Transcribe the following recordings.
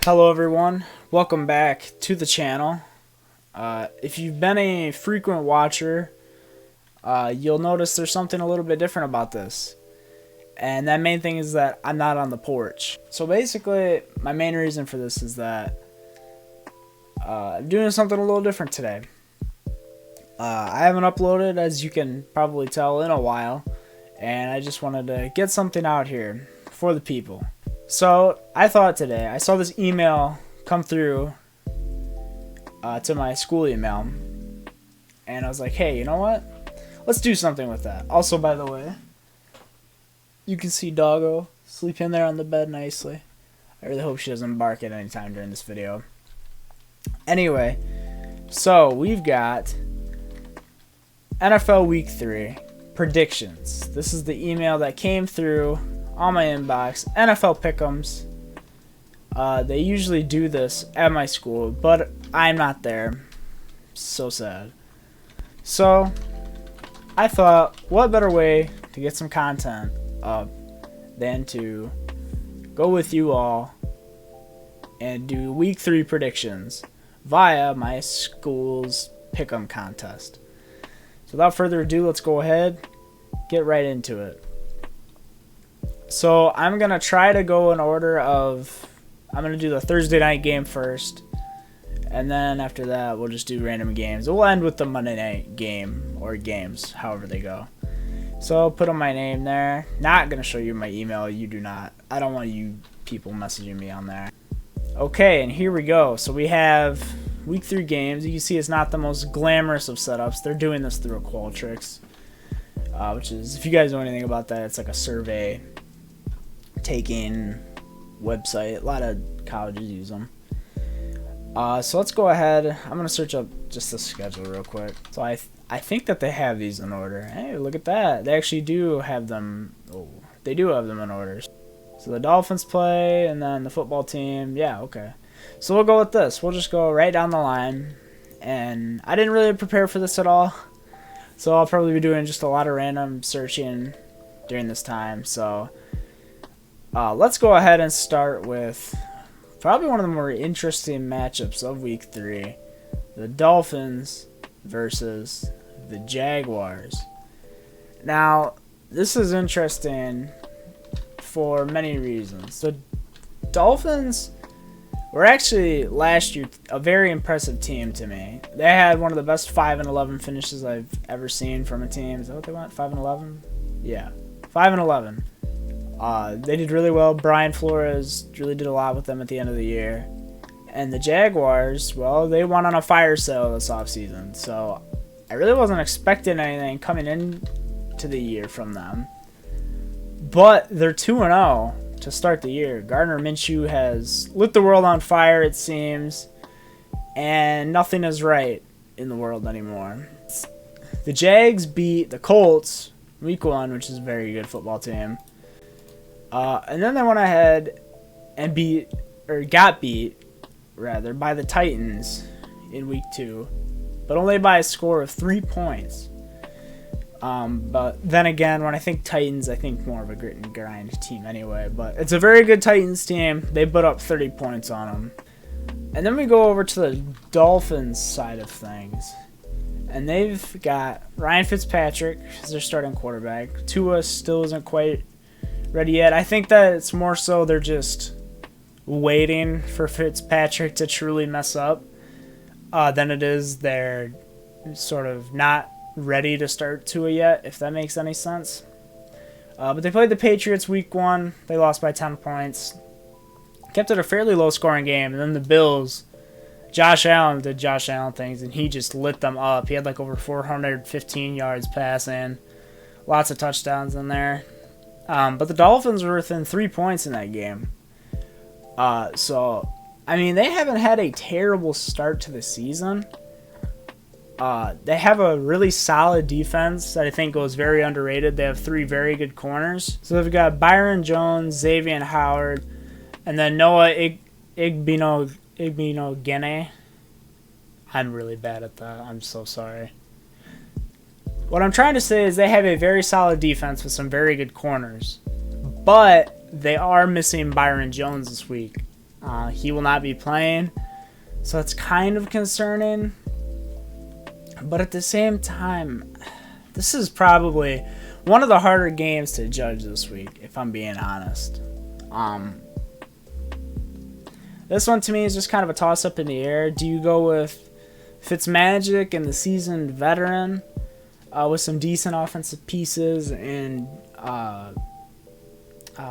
Hello everyone, welcome back to the channel. If you've been a frequent watcher, you'll notice there's something a little bit different about this. And that main thing is that I'm not on the porch. So basically, my main reason for this is that I'm doing something a little different today. I haven't uploaded, as you can probably tell, in a while. And I just wanted to get something out here for the people. So I thought today, I saw this email come through to my school email, and I was like, hey, you know what? Let's do something with that. Also, by the way, you can see Doggo sleeping there on the bed nicely. I really hope she doesn't bark at any time during this video. Anyway, so we've got NFL Week 3 predictions. This is the email that came through on my inbox. NFL Pick'ems. They usually do this at my school, but I'm not there. So sad. So I thought, what better way to get some content up than to go with you all and do Week 3 predictions via my school's Pick'em contest. So without further ado, let's go ahead, get right into it. So I'm going to try to go in order of, I'm going to do the Thursday night game first, and then after that we'll just do random games. We'll end with the Monday night game, or games, however they go. So I'll put on my name there. Not going to show you my email, you do not. I don't want you people messaging me on there. Okay, and here we go. So we have Week 3 games. You can see it's not the most glamorous of setups. They're doing this through a Qualtrics, which is, if you guys know anything about that, it's like a survey taking website. A lot of colleges use them. So let's go ahead. I'm going to search up just the schedule real quick. So I think that they have these in order. Hey, look at that. They actually do have them. Oh, they do have them in order. So the Dolphins play, and then the football team. Yeah, okay. So we'll go with this. We'll just go right down the line. And I didn't really prepare for this at all. So I'll probably be doing just a lot of random searching during this time. So let's go ahead and start with probably one of the more interesting matchups of Week 3. The Dolphins versus the Jaguars. Now, this is interesting for many reasons. The Dolphins were actually last year a very impressive team to me. They had one of the best 5-11 finishes I've ever seen from a team. Is that what they went? 5-11? Yeah, 5-11. They did really well. Brian Flores really did a lot with them at the end of the year. And the Jaguars, well, they went on a fire sale this offseason. So I really wasn't expecting anything coming into the year from them. But they're 2-0 to start the year. Gardner Minshew has lit the world on fire, it seems. And nothing is right in the world anymore. The Jags beat the Colts Week 1, which is a very good football team. And then they went ahead and got beat by the Titans in Week 2, but only by a score of 3 points. But then again, when I think Titans, I think more of a grit and grind team anyway. But it's a very good Titans team. They put up 30 points on them. And then we go over to the Dolphins side of things. And they've got Ryan Fitzpatrick as their starting quarterback. Tua still isn't quite ready yet. I think that it's more so they're just waiting for Fitzpatrick to truly mess up than it is they're sort of not ready to start Tua yet, if that makes any sense. But they played the Patriots Week 1. They lost by 10 points. Kept it a fairly low-scoring game. And then the Bills, Josh Allen did Josh Allen things, and he just lit them up. He had like over 415 yards passing. Lots of touchdowns in there. But the Dolphins were within 3 points in that game. So, I mean, they haven't had a terrible start to the season. They have a really solid defense that I think goes very underrated. They have 3 very good corners. So they've got Byron Jones, Xavier Howard, and then Noah Igbinoghene. I'm really bad at that. I'm so sorry. What I'm trying to say is they have a very solid defense with some very good corners. But they are missing Byron Jones this week. He will not be playing, so it's kind of concerning. But at the same time, this is probably one of the harder games to judge this week, if I'm being honest. This one to me is just kind of a toss-up in the air. Do you go with Fitzmagic and the seasoned veteran with some decent offensive pieces and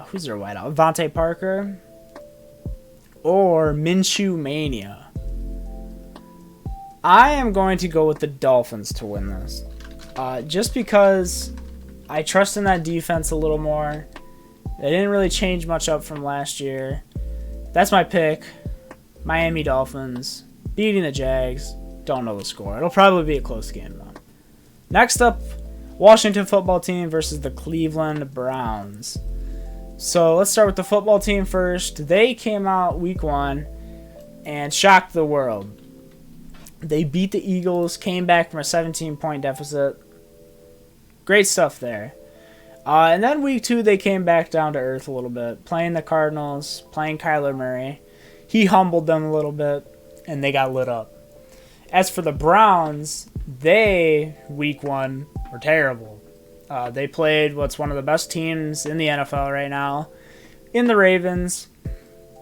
who's their wideout? Vontae Parker or Minshew Mania? I am going to go with the Dolphins to win this. Just because I trust in that defense a little more. They didn't really change much up from last year. That's my pick. Miami Dolphins beating the Jags. Don't know the score. It'll probably be a close game, though. Next up, Washington football team versus the Cleveland Browns. So let's start with the football team first. They came out week 1 and shocked the world. They beat the Eagles, came back from a 17-point deficit. Great stuff there. And then week 2, they came back down to earth a little bit, playing the Cardinals, playing Kyler Murray. He humbled them a little bit, and they got lit up. As for the Browns, they, week 1, were terrible. They played what's one of the best teams in the NFL right now, in the Ravens.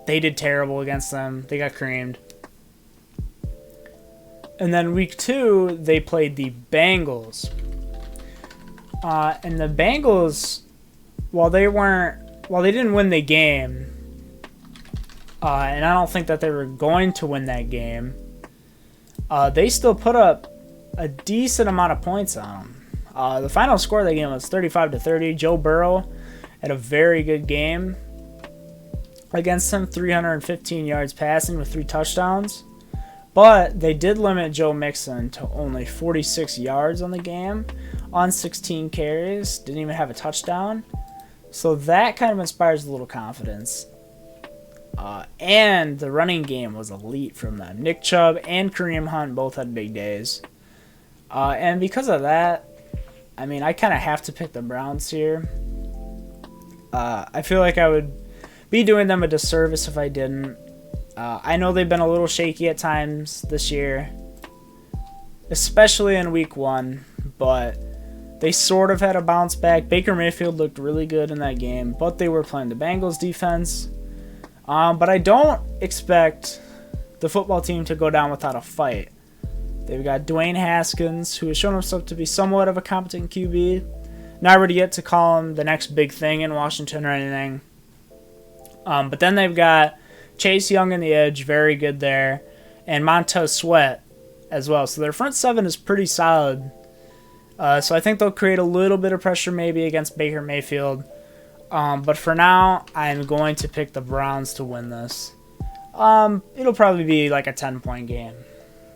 They did terrible against them. They got creamed. And then week 2, they played the Bengals. And the Bengals, while they didn't win the game, and I don't think that they were going to win that game, they still put up a decent amount of points on them. The final score of the game was 35-30. Joe Burrow had a very good game against them, 315 yards passing with 3 touchdowns. But they did limit Joe Mixon to only 46 yards on the game on 16 carries. Didn't even have a touchdown. So that kind of inspires a little confidence. And the running game was elite from them. Nick Chubb and Kareem Hunt both had big days. And because of that, I mean, I kind of have to pick the Browns here. I feel like I would be doing them a disservice if I didn't. I know they've been a little shaky at times this year, especially in week 1, but they sort of had a bounce back. Baker Mayfield looked really good in that game, but they were playing the Bengals defense. But I don't expect the football team to go down without a fight. They've got Dwayne Haskins, who has shown himself to be somewhat of a competent QB. Not ready yet to call him the next big thing in Washington or anything. But then they've got Chase Young in the edge, very good there, and Montez Sweat as well. So their front 7 is pretty solid. So I think they'll create a little bit of pressure maybe against Baker Mayfield. But for now, I'm going to pick the Browns to win this. It'll probably be like a 10-point game,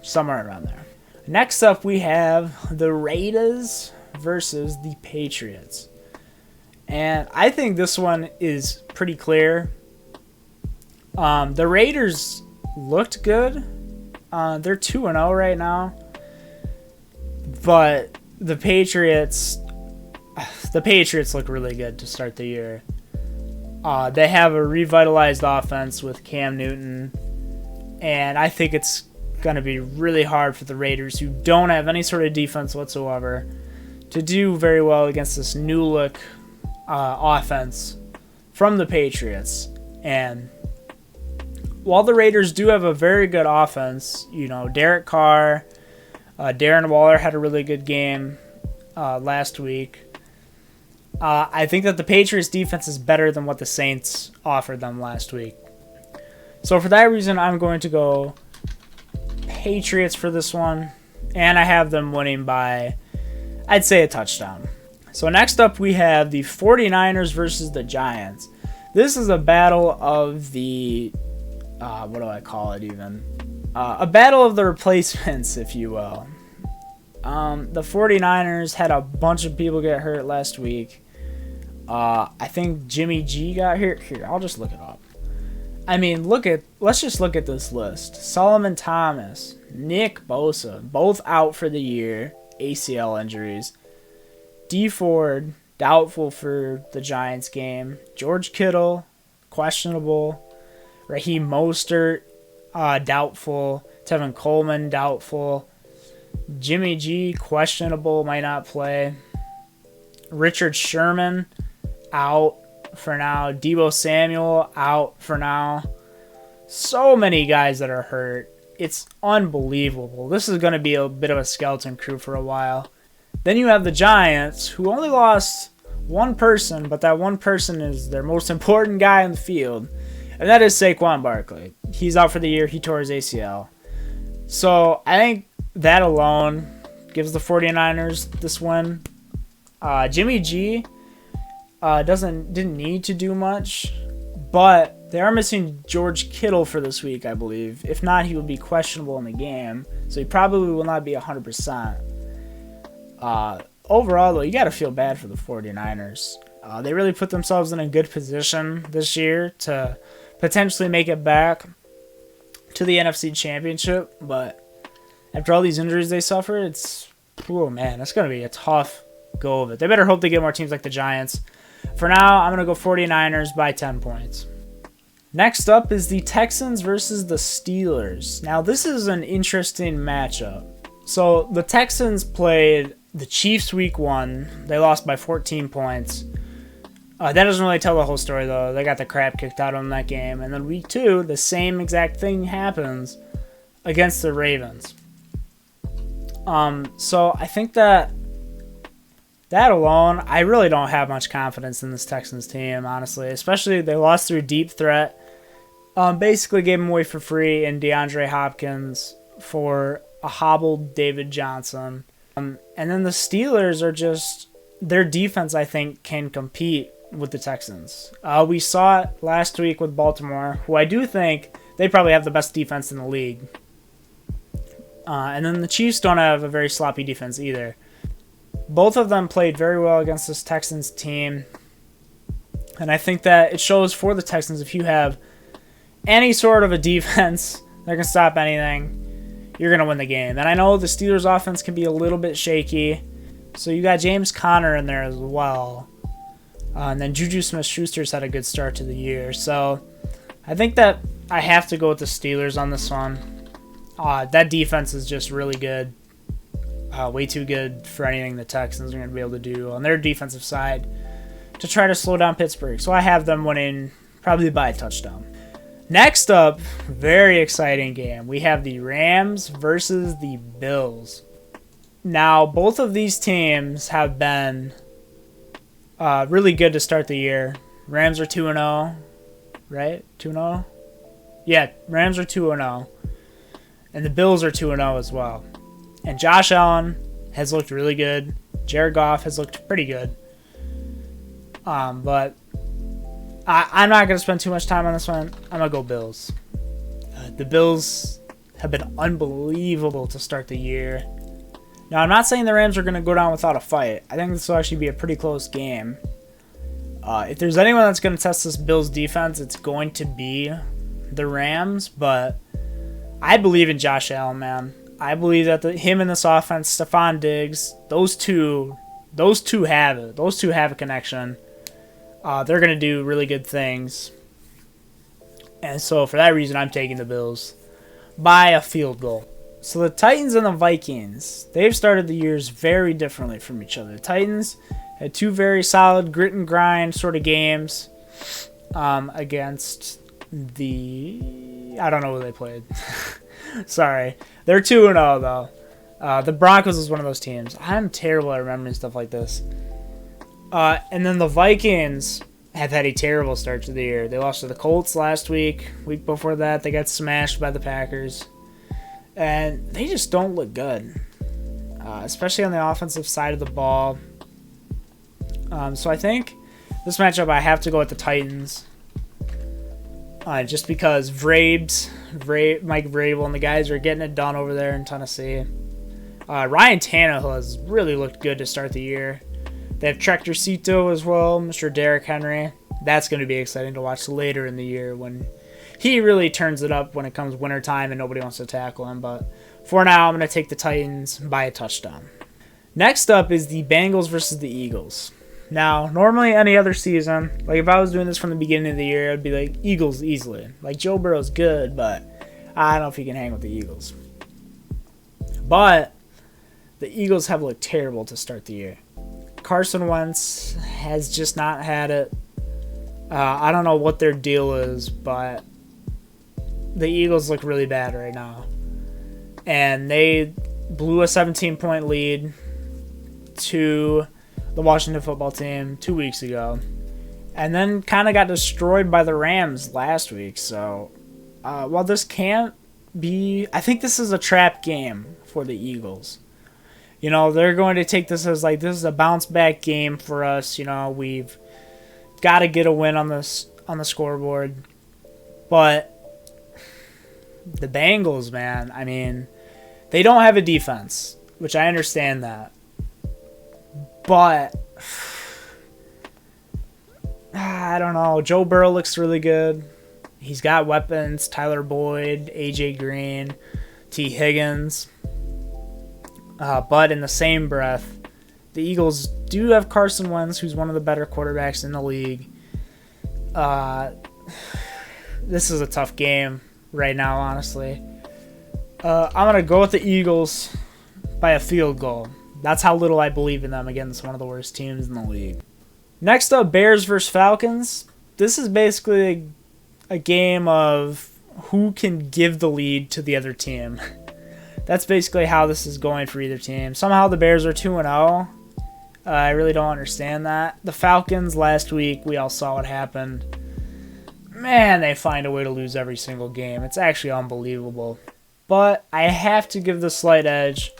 somewhere around there. Next up, we have the Raiders versus the Patriots. And I think this one is pretty clear. The Raiders looked good. They're 2-0 right now. But the Patriots look really good to start the year. They have a revitalized offense with Cam Newton. And I think it's going to be really hard for the Raiders, who don't have any sort of defense whatsoever, to do very well against this new look offense from the Patriots. And while the Raiders do have a very good offense, you know, Derek Carr, Darren Waller had a really good game last week. I think that the Patriots defense is better than what the Saints offered them last week. So for that reason, I'm going to go Patriots for this one. And I have them winning by, I'd say, a touchdown. So next up, we have the 49ers versus the Giants. This is a battle of the, what do I call it even? A battle of the replacements, if you will. The 49ers had a bunch of people get hurt last week. I think Jimmy G got hurt. Here, I'll just look it up. I mean, let's just look at this list. Solomon Thomas, Nick Bosa, both out for the year, ACL injuries. Dee Ford, doubtful for the Giants game. George Kittle, questionable. Raheem Mostert, doubtful. Tevin Coleman, doubtful. Jimmy G, questionable, might not play. Richard Sherman, out for now. Deebo Samuel, out for now. So many guys that are hurt. It's unbelievable. This is going to be a bit of a skeleton crew for a while. Then you have the Giants, who only lost one person, but that one person is their most important guy in the field, and that is Saquon Barkley. He's out for the year. He tore his ACL. So I think that alone gives the 49ers this win. Jimmy G didn't need to do much, but they are missing George Kittle for this week, I believe. If not, he would be questionable in the game, so he probably will not be 100%. Overall, though, you got to feel bad for the 49ers. They really put themselves in a good position this year to potentially make it back to the NFC Championship, but after all these injuries they suffered, it's going to be a tough go of it. They better hope they get more teams like the Giants. For now, I'm going to go 49ers by 10 points. Next up is the Texans versus the Steelers. Now, this is an interesting matchup. So, the Texans played the Chiefs week 1. They lost by 14 points. That doesn't really tell the whole story, though. They got the crap kicked out of them that game. And then week 2, the same exact thing happens against the Ravens. So I think that alone, I really don't have much confidence in this Texans team, honestly. Especially they lost through deep threat. Basically gave them away for free in DeAndre Hopkins for a hobbled David Johnson. And then the Steelers are just, their defense, I think, can compete with the Texans. We saw it last week with Baltimore, who I do think they probably have the best defense in the league. And then the Chiefs don't have a very sloppy defense either. Both of them played very well against this Texans team. And I think that it shows for the Texans, if you have any sort of a defense that can stop anything, you're going to win the game. And I know the Steelers' offense can be a little bit shaky. So you got James Conner in there as well. And then Juju Smith-Schuster's had a good start to the year. So I think that I have to go with the Steelers on this one. That defense is just really good. Way too good for anything the Texans are going to be able to do on their defensive side to try to slow down Pittsburgh. So I have them winning probably by a touchdown. Next up, very exciting game. We have the Rams versus the Bills. Now, both of these teams have been really good to start the year. Rams are 2-0, right? 2-0? Yeah, Rams are 2-0. And the Bills are 2-0 as well. And Josh Allen has looked really good. Jared Goff has looked pretty good. But I'm not going to spend too much time on this one. I'm going to go Bills. The Bills have been unbelievable to start the year. Now, I'm not saying the Rams are going to go down without a fight. I think this will actually be a pretty close game. If there's anyone that's going to test this Bills defense, it's going to be the Rams. But I believe in Josh Allen, man. I believe that him and this offense, Stephon Diggs, those two have it. Those two have a connection. They're going to do really good things. And so for that reason, I'm taking the Bills by a field goal. So the Titans and the Vikings, they've started the years very differently from each other. The Titans had two very solid grit and grind sort of games against the... I don't know who they played. Sorry. They're 2-0, though. The Broncos is one of those teams. I'm terrible at remembering stuff like this. And then the Vikings have had a terrible start to the year. They lost to the Colts last week. Week before that, they got smashed by the Packers. And they just don't look good, especially on the offensive side of the ball. So I think this matchup, I have to go with the Titans. Just because Mike Vrabel and the guys are getting it done over there in Tennessee. Ryan Tannehill has really looked good to start the year. They have Tractorcito as well, Mr. Derrick Henry. That's going to be exciting to watch later in the year when he really turns it up when it comes wintertime and nobody wants to tackle him. But for now, I'm going to take the Titans by a touchdown. Next up is the Bengals versus the Eagles. Now, normally any other season, like if I was doing this from the beginning of the year, I'd be like Eagles easily. Like Joe Burrow's good, but I don't know if he can hang with the Eagles. But the Eagles have looked terrible to start the year. Carson Wentz has just not had it. I don't know what their deal is, but the Eagles look really bad right now. And they blew a 17-point lead to the Washington football team 2 weeks ago. And then kind of got destroyed by the Rams last week. So while this can't be... I think this is a trap game for the Eagles. You know, they're going to take this as like, this is a bounce back game for us. You know, we've got to get a win on the scoreboard. But the Bengals, man, I mean, they don't have a defense, which I understand that. But I don't know. Joe Burrow looks really good. He's got weapons. Tyler Boyd, AJ Green, T. Higgins. But in the same breath, the Eagles do have Carson Wentz, who's one of the better quarterbacks in the league. This is a tough game right now, honestly. I'm going to go with the Eagles by a field goal. That's how little I believe in them against one of the worst teams in the league. Next up, Bears versus Falcons. This is basically a game of who can give the lead to the other team. That's basically how this is going for either team. Somehow the Bears are 2-0. I really don't understand that. The Falcons last week, we all saw what happened. Man, they find a way to lose every single game. It's actually unbelievable. But I have to give the slight edge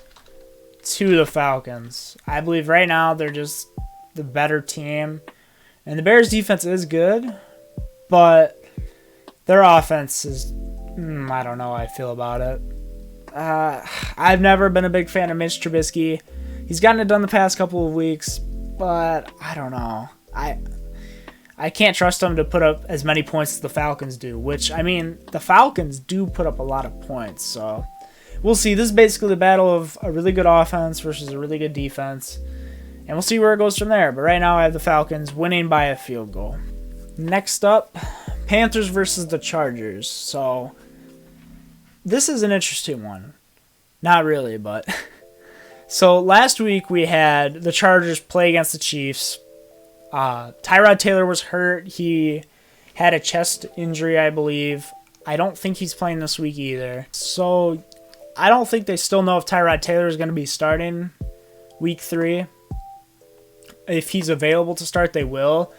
to the Falcons. I believe right now they're just the better team. And the Bears' defense is good, but their offense is... I don't know how I feel about it. I've never been a big fan of Mitch Trubisky. He's gotten it done the past couple of weeks, but I don't know. I can't trust him to put up as many points as the Falcons do, which, I mean, the Falcons do put up a lot of points, so we'll see. This is basically the battle of a really good offense versus a really good defense, and we'll see where it goes from there. But right now I have the Falcons winning by a field goal. Next up, Panthers versus the Chargers. So this is an interesting one. Not really, but... So last week we had the Chargers play against the Chiefs. Tyrod Taylor was hurt. He had a chest injury, I believe. I don't think he's playing this week either. So I don't think they still know if Tyrod Taylor is going to be starting week 3. If he's available to start, they will.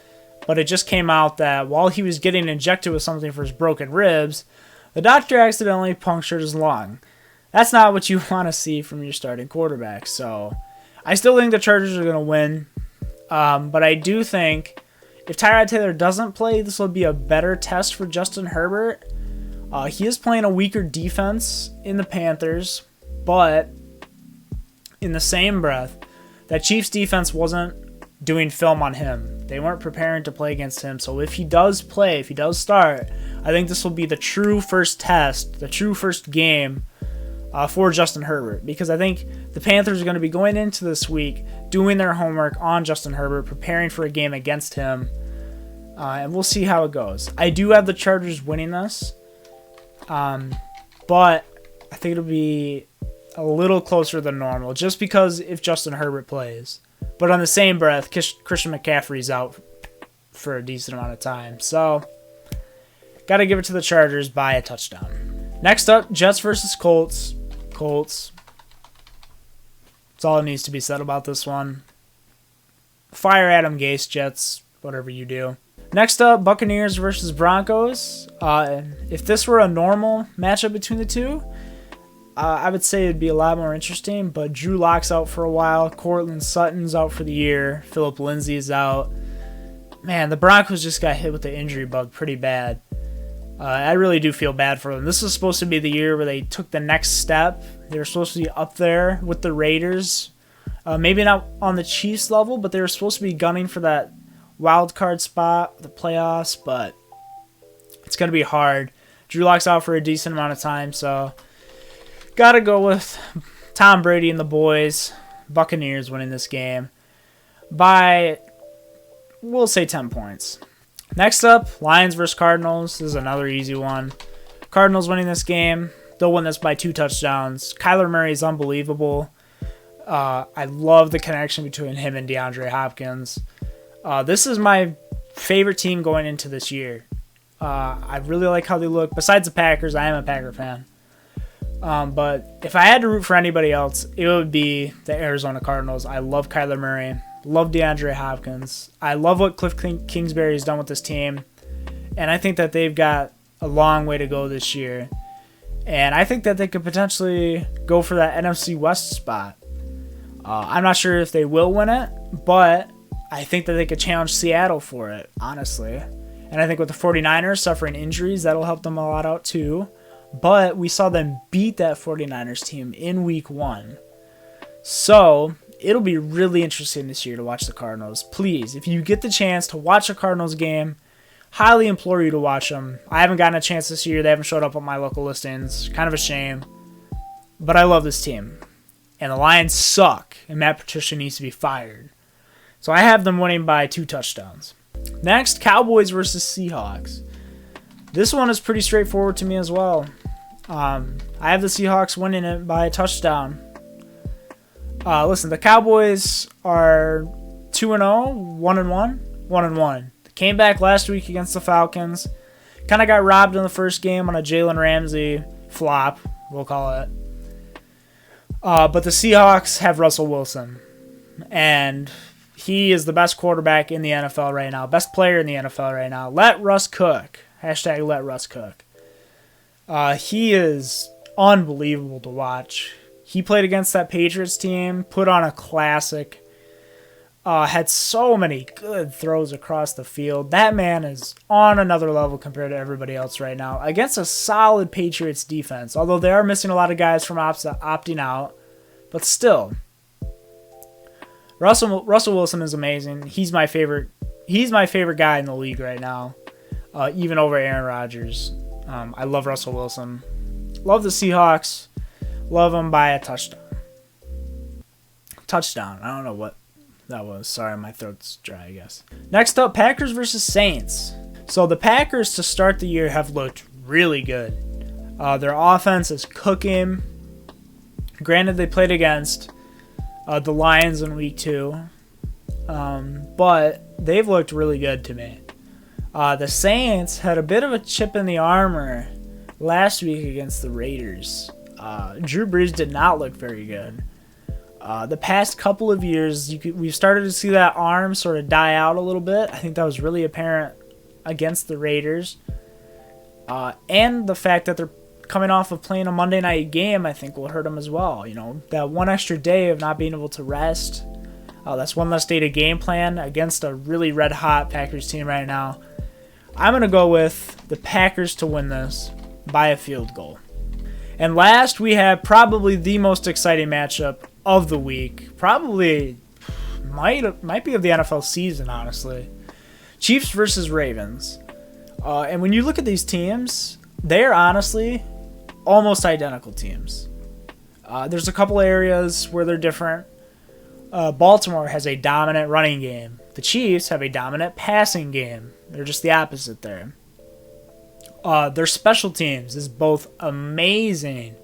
But it just came out that while he was getting injected with something for his broken ribs, the doctor accidentally punctured his lung. That's not what you want to see from your starting quarterback. So I still think the Chargers are going to win. But I do think if Tyrod Taylor doesn't play, this will be a better test for Justin Herbert. He is playing a weaker defense in the Panthers, but in the same breath, that Chiefs defense wasn't doing film on him. They weren't preparing to play against him. So if he does play, if he does start, I think this will be the true first test, the true first game for Justin Herbert, because I think the Panthers are going to be going into this week doing their homework on Justin Herbert, preparing for a game against him, and we'll see how it goes. I do have the Chargers winning this, but I think it'll be a little closer than normal, just because if Justin Herbert plays. But on the same breath, Christian McCaffrey's out for a decent amount of time, so got to give it to the Chargers by a touchdown. Next up, Jets versus Colts. Colts. That's all that needs to be said about this one. Fire Adam Gase, Jets, whatever you do. Next up, Buccaneers versus Broncos. If this were a normal matchup between the two, I would say it'd be a lot more interesting, but Drew Lock's out for a while. Courtland Sutton's out for the year. Phillip Lindsay's out. Man, the Broncos just got hit with the injury bug pretty bad. I really do feel bad for them. This was supposed to be the year where they took the next step. They were supposed to be up there with the Raiders. Maybe not on the Chiefs level, but they were supposed to be gunning for that wild card spot, the playoffs, but it's going to be hard. Drew Lock's out for a decent amount of time, so got to go with Tom Brady and the boys. Buccaneers winning this game by we'll say 10 points. Next up, Lions versus Cardinals. This is another easy one. Cardinals winning this game. They'll win this by 2 touchdowns. Kyler Murray is unbelievable. I love the connection between him and DeAndre Hopkins. This is my favorite team going into this year. I really like how they look. Besides the Packers, I am a Packer fan. But if I had to root for anybody else, it would be the Arizona Cardinals. I love Kyler Murray. Love DeAndre Hopkins. I love what Cliff Kingsbury has done with this team. And I think that they've got a long way to go this year. And I think that they could potentially go for that NFC West spot. I'm not sure if they will win it, but I think that they could challenge Seattle for it, honestly. And I think with the 49ers suffering injuries, that'll help them a lot out too. But we saw them beat that 49ers team in week 1. So it'll be really interesting this year to watch the Cardinals. Please, if you get the chance to watch a Cardinals game, highly implore you to watch them. I haven't gotten a chance this year. They haven't showed up on my local listings. Kind of a shame. But I love this team. And the Lions suck, and Matt Patricia needs to be fired. So I have them winning by 2 touchdowns. Next, Cowboys versus Seahawks. This one is pretty straightforward to me as well. I have the Seahawks winning it by a touchdown. Listen, the Cowboys are 2-0, 1-1, 1-1. They came back last week against the Falcons. Kind of got robbed in the first game on a Jalen Ramsey flop, we'll call it. But the Seahawks have Russell Wilson, and he is the best quarterback in the NFL right now, best player in the NFL right now. Let Russ cook. Hashtag let Russ cook. He is unbelievable to watch. He played against that Patriots team, put on a classic, had so many good throws across the field. That man is on another level compared to everybody else right now against a solid Patriots defense, although they are missing a lot of guys from opting out. But still, Russell Wilson is amazing. He's my favorite guy in the league right now, even over Aaron Rodgers. I love Russell Wilson. Love the Seahawks. Love them by a touchdown. Touchdown. I don't know what that was. Sorry, my throat's dry, I guess. Next up, Packers versus Saints. So the Packers to start the year have looked really good. Their offense is cooking. Granted, they played against the Lions in week 2. But they've looked really good to me. The Saints had a bit of a chip in the armor last week against the Raiders. Drew Brees did not look very good. The past couple of years, we've started to see that arm sort of die out a little bit. I think that was really apparent against the Raiders. And the fact that they're coming off of playing a Monday night game, I think will hurt them as well. You know, that one extra day of not being able to rest. That's one less day to game plan against a really red-hot Packers team right now. I'm going to go with the Packers to win this by a field goal. And last, we have probably the most exciting matchup of the week. Probably might be of the NFL season, honestly. Chiefs versus Ravens. And when you look at these teams, they're honestly almost identical teams. There's a couple areas where they're different. Baltimore has a dominant running game. The Chiefs have a dominant passing game. They're just the opposite there. Their special teams is both amazing.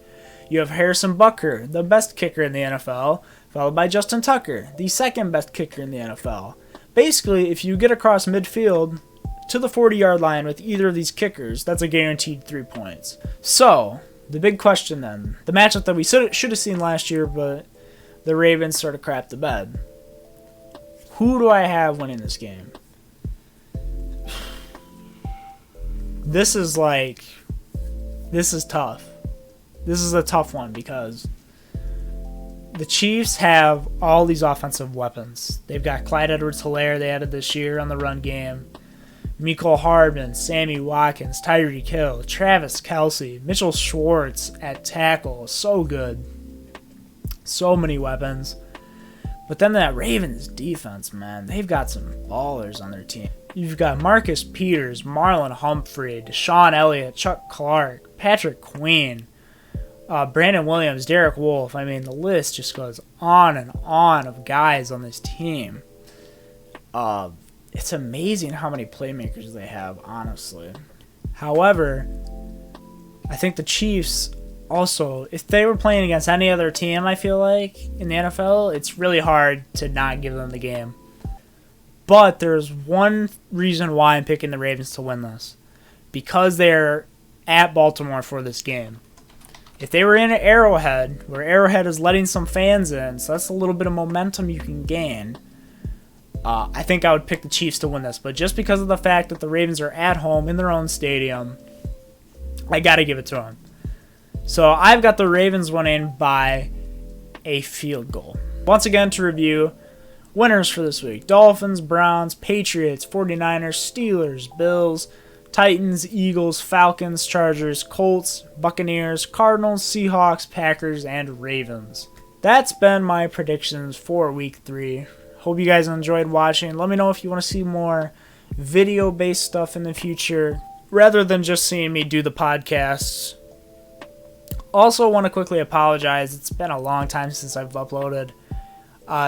You have Harrison Butker, the best kicker in the NFL, followed by Justin Tucker, the second best kicker in the NFL. Basically, if you get across midfield to the 40-yard line with either of these kickers, that's a guaranteed 3 points. So, the big question then, the matchup that we should have seen last year, but the Ravens sort of crapped the bed. Who do I have winning this game? This is tough. This is a tough one because the Chiefs have all these offensive weapons. They've got Clyde Edwards-Helaire they added this year on the run game. Mecole Hardman, Sammy Watkins, Tyreek Hill, Travis Kelce, Mitchell Schwartz at tackle. So good. So many weapons. But then that Ravens defense, man, they've got some ballers on their team. You've got Marcus Peters, Marlon Humphrey, Deshaun Elliott, Chuck Clark, Patrick Queen, Brandon Williams, Derek Wolfe. I mean, the list just goes on and on of guys on this team. it's amazing how many playmakers they have, honestly. However, I think the Chiefs also, if they were playing against any other team, I feel like, in the NFL, it's really hard to not give them the game. But there's one reason why I'm picking the Ravens to win this. Because they're at Baltimore for this game. If they were in Arrowhead, where Arrowhead is letting some fans in, so that's a little bit of momentum you can gain, I think I would pick the Chiefs to win this. But just because of the fact that the Ravens are at home in their own stadium, I got to give it to them. So I've got the Ravens winning by a field goal. Once again, to review, winners for this week: Dolphins, Browns, Patriots, 49ers, Steelers, Bills, Titans, Eagles, Falcons, Chargers, Colts, Buccaneers, Cardinals, Seahawks, Packers, and Ravens. That's been my predictions for Week 3. Hope you guys enjoyed watching. Let me know if you want to see more video-based stuff in the future, rather than just seeing me do the podcasts. Also want to quickly apologize. It's been a long time since I've uploaded.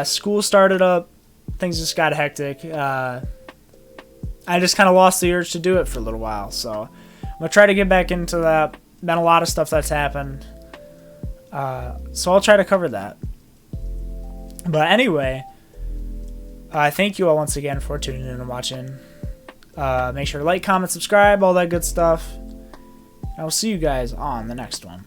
School started up. Things just got hectic. I just kind of lost the urge to do it for a little while. So I'm going to try to get back into that. Been a lot of stuff that's happened. So I'll try to cover that. But anyway, thank you all once again for tuning in and watching. Make sure to like, comment, subscribe, all that good stuff. And I will see you guys on the next one.